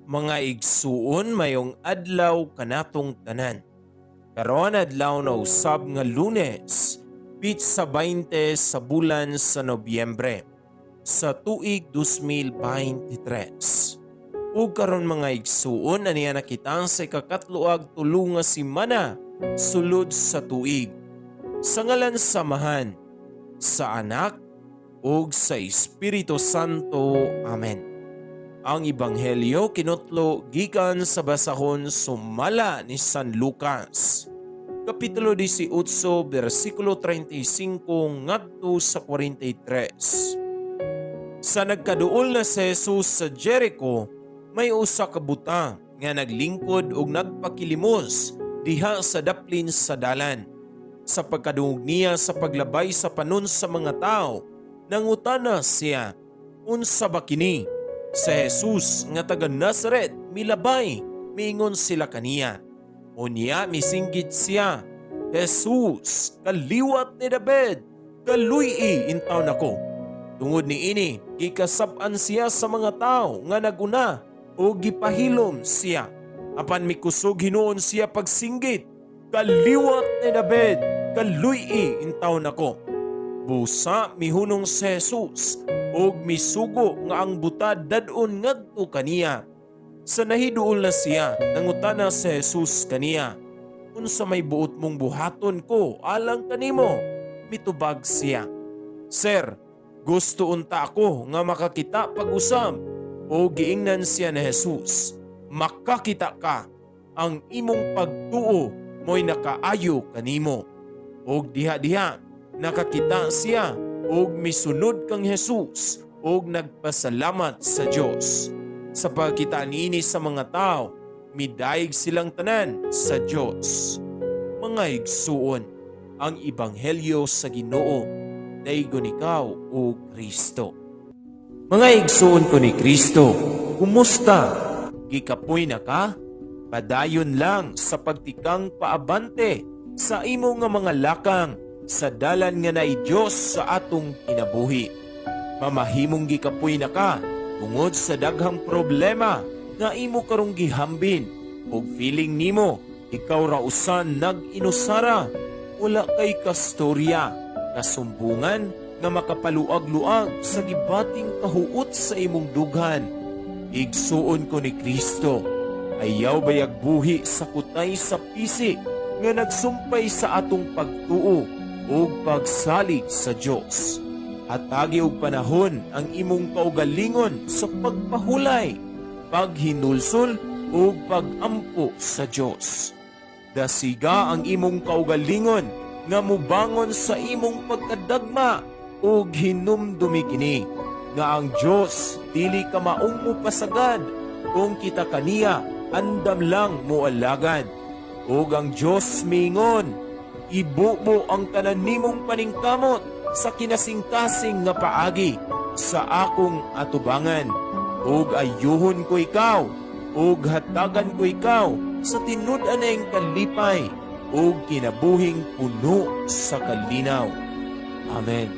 Mga igsuon mayong adlaw kanatong tanan. Karon adlaw na usab nga Lunes, pitsa 20 sa bulan sa Nobyembre sa tuig 2023. Ug karon mga igsuon aniya nakita sa ikakatluag tulo nga semana sulod sa tuig. Sa ngalan samahan sa Anak ug sa Espiritu Santo. Amen. Ang Ebanghelyo kinutlo gikan sa basahon sumala ni San Lucas. Kapitulo 18, versikulo 35 ngadto sa 43. Sa nagkaduol na si Jesus sa Jericho, may usa ka buta nga naglingkod ug nagpakilimos diha sa daplin sa dalan. Sa pagkadungog niya sa paglabay sa panon sa mga tao, nangutana siya, "Unsa ba kini?" Sa Jesus nga taga Nazaret milabay, miingon sila kaniya. Unya misinggit siya, "Jesus, kaliwat ni David, kaluy-i intaw nako." Tungod ni ini, gikasab-an siya sa mga tao nga naguna o gipahilom siya. Apan mikusog hinuon siya pagsinggit, "Kaliwat ni David, kaluy-i intaw nako." Busa mihunong si Jesus og misugo nga ang buta dadon ngadto kaniya. Sa nahiduol na siya, nangutana si Jesus kaniya, "Unsa may buot mong buhaton ko alang kanimo?" Mitubag siya, "Sir, gusto unta ako nga makakita pag-usab." O giingnan siya ni Jesus, "Makakita ka, ang imong pagtuo mo'y nakaayo kanimo." Og diha-diha nakakita siya og misunod kang Jesus og nagpasalamat sa Dios. Sa pagkita niini sa mga tao, midayeg silang tanan sa Dios. Mga igsuon, ang Ebanghelyo sa Ginoo daygon ikaw o Kristo. Mga igsuon ko ni Kristo, kumusta? Gikapoy na ka? Padayon lang sa pagtikang paabante sa imo nga mga lakang sa dalan nga naay Dios sa atong kinabuhi. Mamahimong gikapoy na ka tungod sa daghang problema nga imo karong gihambin ug feeling nimo ikaw ra usan nag-inusara, wala kay kastorya, kasumbungan nga makapaluag-luag sa gibating kahuot sa imong dughan. Igsuon ko ni Kristo, ayaw bayag buhi sa kutay sa pisi nga nagsumpay sa atong pagtuo ug pagsalig sa Dios. Hatagi og panahon ang imong kaugalingon sa pagpahulay, paghinulsol ug pagampo sa Dios. Dasiga ang imong kaugalingon nga mubangon sa imong pagkadagma ug hinumdumi kini nga ang Dios dili ka maong mupasagad kung kita kaniya andam lang moalagad. Ug ang Dios mingon, "Ibubo ang tanan nimong paningkamot sa kinasingkasing nga paagi sa akong atubangan, ug ayuhon ko ikaw, ug hatagan ko ikaw sa tinud-anayng kalipay, ug kinabuhing puno sa kalinaw." Amen.